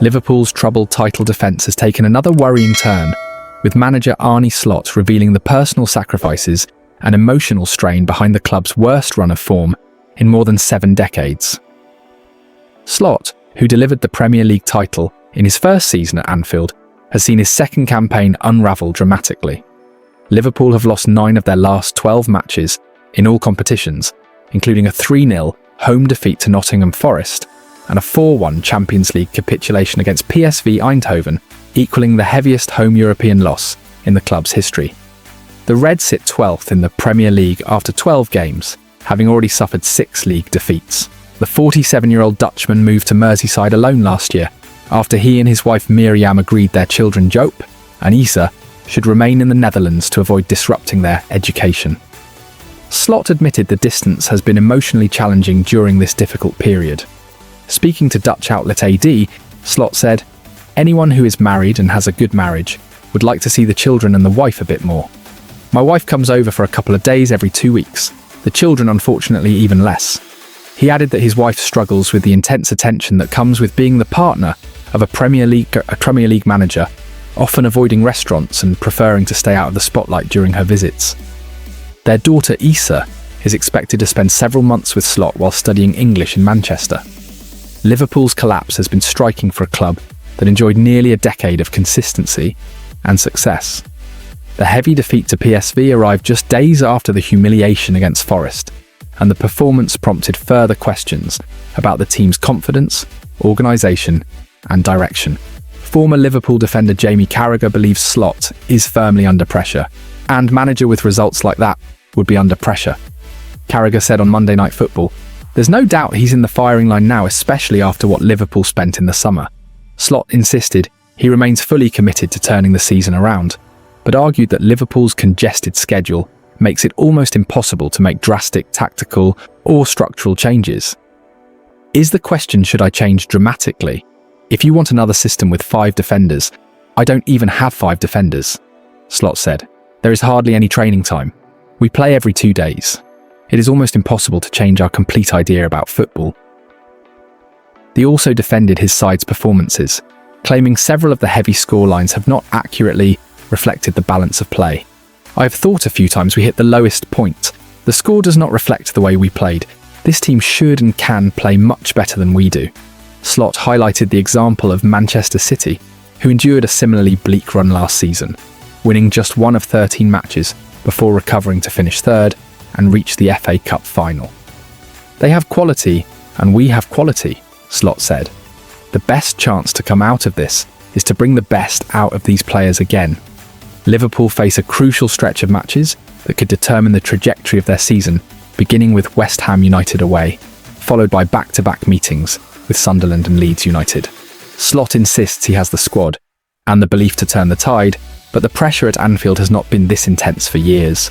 Liverpool's troubled title defence has taken another worrying turn, with manager Arne Slot revealing the personal sacrifices and emotional strain behind the club's worst run of form in more than 7 decades. Slot, who delivered the Premier League title in his first season at Anfield, has seen his second campaign unravel dramatically. Liverpool have lost 9 of their last 12 matches in all competitions, including a 3-0 home defeat to Nottingham Forest and a 4-1 Champions League capitulation against PSV Eindhoven, equaling the heaviest home European loss in the club's history. The Reds sit 12th in the Premier League after 12 games, having already suffered 6 league defeats. The 47-year-old Dutchman moved to Merseyside alone last year, after he and his wife Miriam agreed their children Joop and Isa should remain in the Netherlands to avoid disrupting their education. Slot admitted the distance has been emotionally challenging during this difficult period. Speaking to Dutch outlet AD, Slot said, "Anyone who is married and has a good marriage would like to see the children and the wife a bit more. My wife comes over for a couple of days every 2 weeks, the children unfortunately even less." He added that his wife struggles with the intense attention that comes with being the partner of a Premier League manager, often avoiding restaurants and preferring to stay out of the spotlight during her visits. Their daughter Isa is expected to spend several months with Slot while studying English in Manchester. Liverpool's collapse has been striking for a club that enjoyed nearly a decade of consistency and success. The heavy defeat to PSV arrived just days after the humiliation against Forest, and the performance prompted further questions about the team's confidence, organisation and direction. Former Liverpool defender Jamie Carragher believes Slot is firmly under pressure, and manager with results like that would be under pressure. Carragher said on Monday Night Football, "There's no doubt he's in the firing line now, especially after what Liverpool spent in the summer." Slot insisted he remains fully committed to turning the season around, but argued that Liverpool's congested schedule makes it almost impossible to make drastic tactical or structural changes. "Is the question, should I change dramatically? If you want another system with 5 defenders, I don't even have 5 defenders," Slot said. "There is hardly any training time. We play every 2 days. It is almost impossible to change our complete idea about football." He also defended his side's performances, claiming several of the heavy scorelines have not accurately reflected the balance of play. "I have thought a few times we hit the lowest point. The score does not reflect the way we played. This team should and can play much better than we do." Slot highlighted the example of Manchester City, who endured a similarly bleak run last season, winning just 1 of 13 matches before recovering to finish 3rd and reach the FA Cup final. "They have quality and we have quality," Slot said. "The best chance to come out of this is to bring the best out of these players again." Liverpool face a crucial stretch of matches that could determine the trajectory of their season, beginning with West Ham United away, followed by back-to-back meetings with Sunderland and Leeds United. Slot insists he has the squad and the belief to turn the tide, but the pressure at Anfield has not been this intense for years.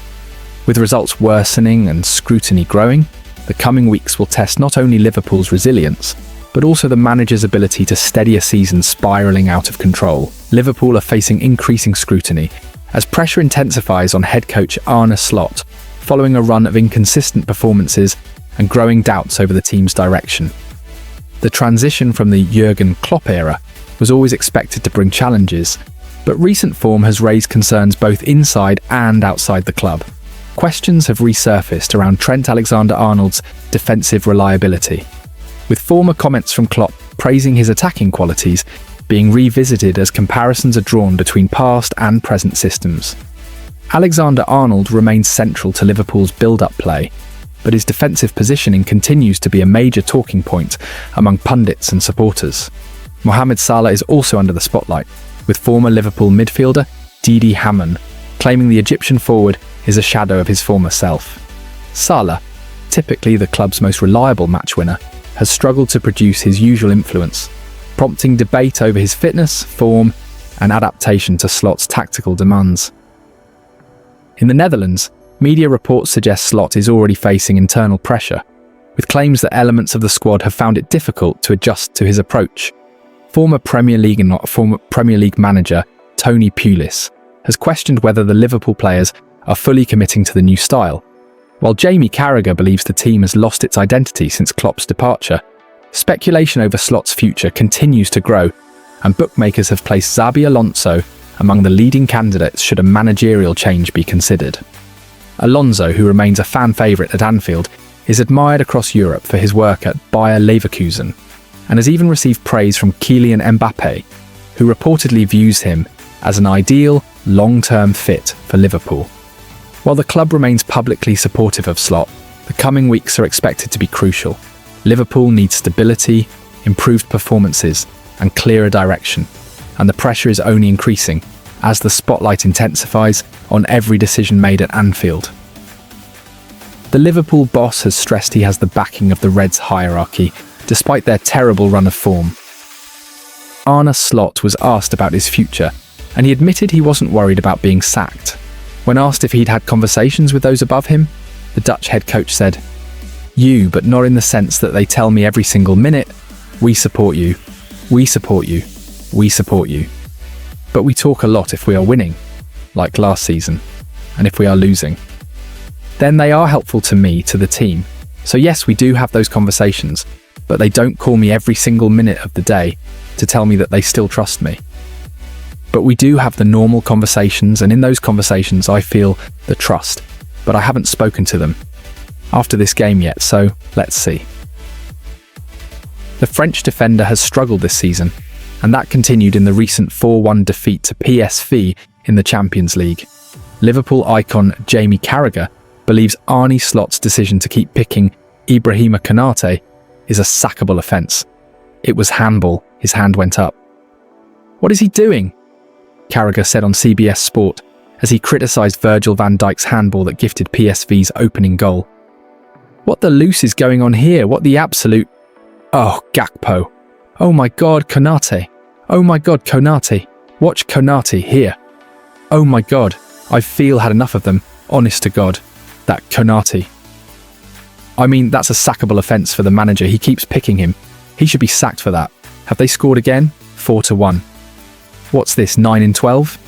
With results worsening and scrutiny growing, the coming weeks will test not only Liverpool's resilience, but also the manager's ability to steady a season spiralling out of control. Liverpool are facing increasing scrutiny as pressure intensifies on head coach Arne Slot, following a run of inconsistent performances and growing doubts over the team's direction. The transition from the Jurgen Klopp era was always expected to bring challenges, but recent form has raised concerns both inside and outside the club. Questions have resurfaced around Trent Alexander-Arnold's defensive reliability, with former comments from Klopp praising his attacking qualities being revisited as comparisons are drawn between past and present systems. Alexander-Arnold remains central to Liverpool's build-up play, but his defensive positioning continues to be a major talking point among pundits and supporters. Mohamed Salah is also under the spotlight, with former Liverpool midfielder Didi Hamann claiming the Egyptian forward is a shadow of his former self. Salah, typically the club's most reliable match winner, has struggled to produce his usual influence, prompting debate over his fitness, form, and adaptation to Slot's tactical demands. In the Netherlands, media reports suggest Slot is already facing internal pressure, with claims that elements of the squad have found it difficult to adjust to his approach. Former Premier League manager Tony Pulis has questioned whether the Liverpool players are fully committing to the new style, while Jamie Carragher believes the team has lost its identity since Klopp's departure. Speculation over Slot's future continues to grow and bookmakers have placed Xabi Alonso among the leading candidates should a managerial change be considered. Alonso, who remains a fan favourite at Anfield, is admired across Europe for his work at Bayer Leverkusen, and has even received praise from Kylian Mbappe, who reportedly views him as an ideal, long-term fit for Liverpool. While the club remains publicly supportive of Slot, the coming weeks are expected to be crucial. Liverpool needs stability, improved performances, and clearer direction, and the pressure is only increasing as the spotlight intensifies on every decision made at Anfield. The Liverpool boss has stressed he has the backing of the Reds hierarchy, despite their terrible run of form. Arne Slot was asked about his future, and he admitted he wasn't worried about being sacked. When asked if he'd had conversations with those above him, the Dutch head coach said, "You, but not in the sense that they tell me every single minute, we support you, we support you, we support you. But we talk a lot if we are winning, like last season, and if we are losing. Then they are helpful to me, to the team. So yes, we do have those conversations, but they don't call me every single minute of the day to tell me that they still trust me. But we do have the normal conversations, and in those conversations I feel the trust, but I haven't spoken to them after this game yet, so let's see." The French defender has struggled this season, and that continued in the recent 4-1 defeat to PSV in the Champions League. Liverpool icon Jamie Carragher believes Arne Slot's decision to keep picking Ibrahima Konate is a sackable offence. It was handball, his hand went up. "What is he doing?" Carragher said on CBS Sport as he criticised Virgil van Dijk's handball that gifted PSV's opening goal. "What the loose is going on here? What the absolute... Oh, Gakpo. Oh my God, Konate. Oh my God, Konate. Watch Konate here. Oh my God, I feel had enough of them, honest to God. That Konate. I mean, that's a sackable offence for the manager. He keeps picking him. He should be sacked for that. Have they scored again? 4-1. What's this, 9 in 12?